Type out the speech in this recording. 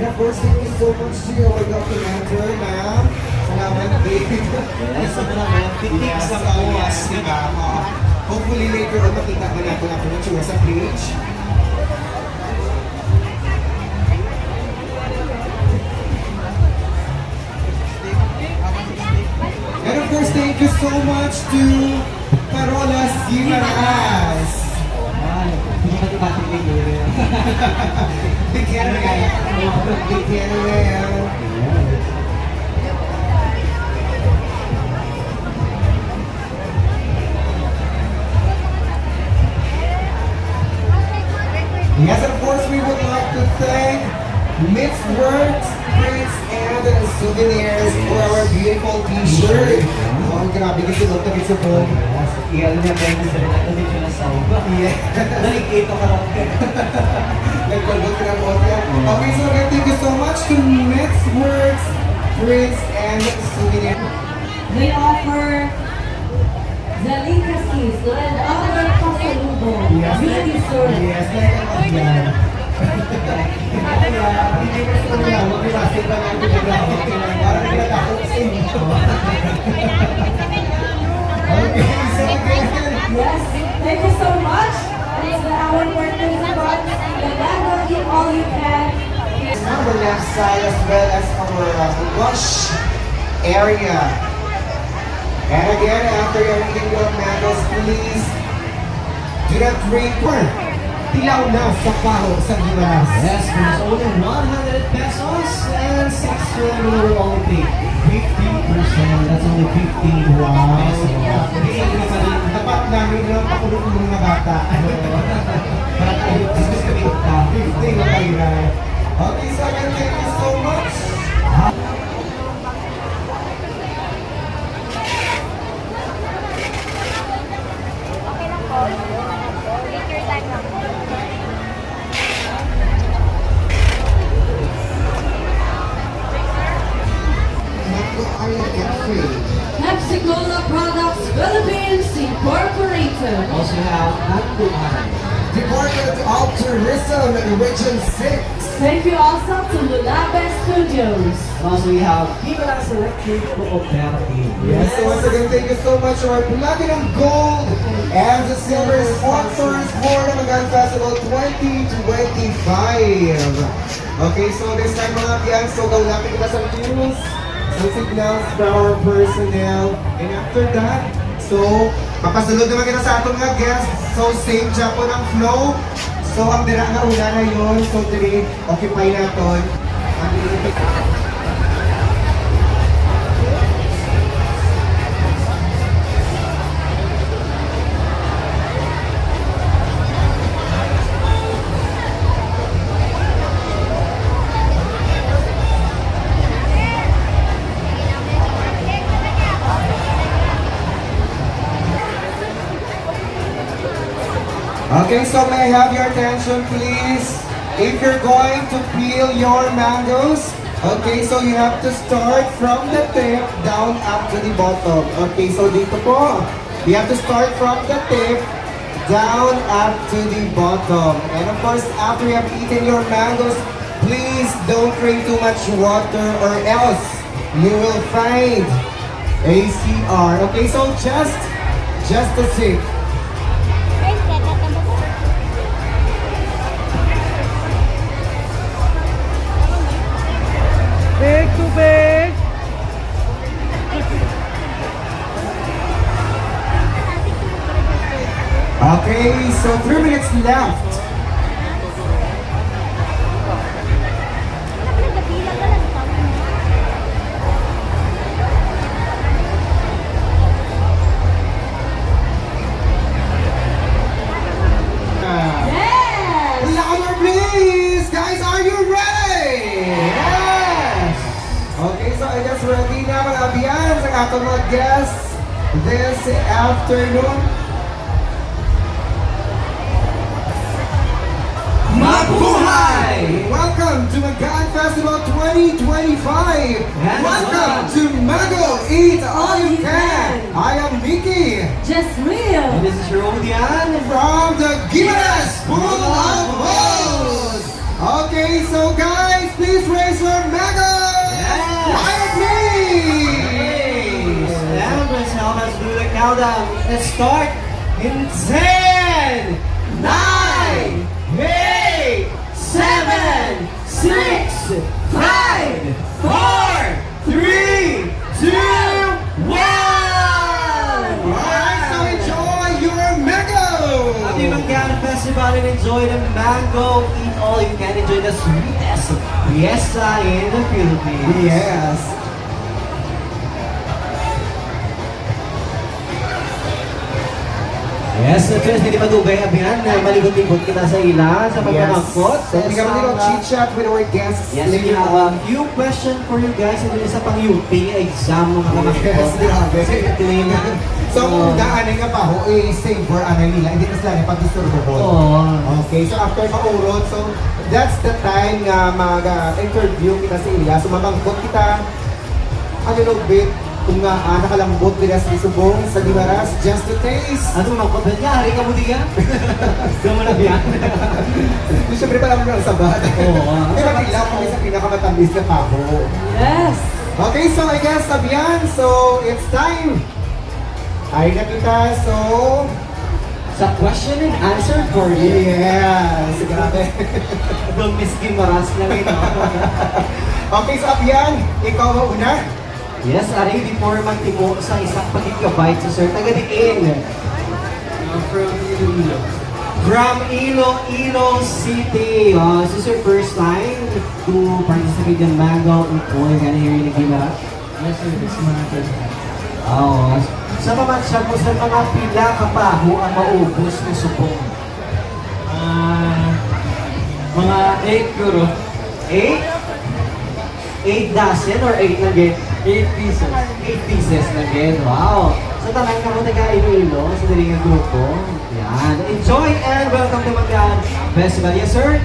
of course, thank you so much to our documenter, ma'am. Salamat din. Yes, ano naman, titik sa buwas, di ba? Hopefully later on makita ko natin ako ng tsura sa page. And of course, thank you so much to Parolas Gimaras. Hindi ka dibating kay Gabriel. Big Canwell. Big Canwell. Yes, of course, we would like to thank Mixed Works, Prints, and Souvenirs for our beautiful t-shirt. Oh, grabe kasi love to Mixed Works. Iyan niya kayo sa rin natin medyo na sauba. Yeah. Nalikito ka lang. Nagpagod ka ng audio. Okay, so again, thank you so much to Mixed Works, Prints, and Souvenirs. They offer delicacies and other pasalubong. Beauty service. Yes, like ang yan. Hindi ko sa mga mag-iwasin pa ng pinagawa. Parang pinatakot sa inyo. Okay, so again. Yes, thank you so much. It's our participants. The Mango Eat All You Can. On the left side as well as our wash area. And again, after everything your mangoes, please do not drink more. Tilaw na sa paho sa gilas. Yes, there's only 100 pesos and 6 children will only pay 50%. That's only 15 pesos. Dapat namin lang pakulong ng mga bata. Para tayo, discriminate ka. 15 na kayo. Okay, so again, thank you so much. Okay lang po. Take your time lang. Mango Island and Free. Pepsi-Cola Products Philippines Incorporated. Also have Nanduhan. Department of Tourism, Region 6. Thank you also to Lulabe Studios. And also we have Gimaras Electric Cooperative. Yes, so once again, thank you so much to our Platinum Gold and the Silver sponsors for the Magan Festival 2025. Okay, so this time mga kiyan, so gawlapin kita sa news, some signals from our personnel, and after that, so papasulod naman kita sa atong mga guests, so same siya po ng flow. So ang dira nga una na yun, so today, occupy natin. Ang Okay, so may I have your attention please? If you're going to peel your mangoes, okay, so you have to start from the tip down up to the bottom. Okay, so dito po, you have to start from the tip down up to the bottom. And of course, after you have eaten your mangoes, please don't drink too much water or else you will find ACR. Okay, so just a sip. Big to big. Okay, so 3 minutes left. Yes! Louder please! Guys, are you ready? Yes! Okay, so I guess ready na mga biyan sa atong mga guests this afternoon. Mabuhay! Welcome to Magan Festival 2025! Yes, Welcome to Mango Eat All You Can! I am Mickey Just real. And this is your own Dian. from the Gimaras Pool of Balls! Okay, so guys, please raise countdown. Let's start in 10, 9, 8, 7, 6, 5, 4, 3, 2, 1! Alright, so enjoy your mango! Happy Mangan Festival and enjoy the mango. Eat all you can. Enjoy the sweetest fiesta in the Philippines. Yes. Yes, at first, hindi madugay abihan na maligot-ligot kita sa ilan sa pagkakakot. So we have a little chit-chat with our guests Yes, we later have on. a few questions for you guys. Ito isa pang UP exam mga Yes, grabe. Clean. So kung daanan nga pa ho, save for ano nila, hindi na sila pag-disturbo ko. Oo. Okay, so after maurot, so that's the time nga mag-interview kita sa ila. So mamangkot kita a little bit kung nga nakalambot nila sa subong sa Dimaras, just to taste. Ano mga kapatid niya? Hari ka mo diya? Gama na biyan. Siyempre pala mo ng sabat. Oo. Pero kailangan kami sa pinakamatamis na paho. Yes. Okay, so I guess sabihan, so it's time. Ay na kita, so... Sa question and answer for you. Yes, grabe. Don't miskin maras lang ito. Okay, so Abian, ikaw mauna. Yes, Ari, before magtibo sa isang pagkikabite sa Sir Tagadiin. From Iloilo. From Iloilo City. This is your first time to participate in Mango Ikoy. Gana here in Gimara? Yes, sir. This is my first time. Oo. Sa pamansya mo sa mga pila kapaho ang maubos ng supong. Mga 8 euro. 8? 8 dozen or 8 na get? 8 pieces. 8 pieces na get. Wow! So tanay ka mo taga Iloilo sa daling grupo. Yan. Enjoy and welcome to Mangan Festival. Yes, sir?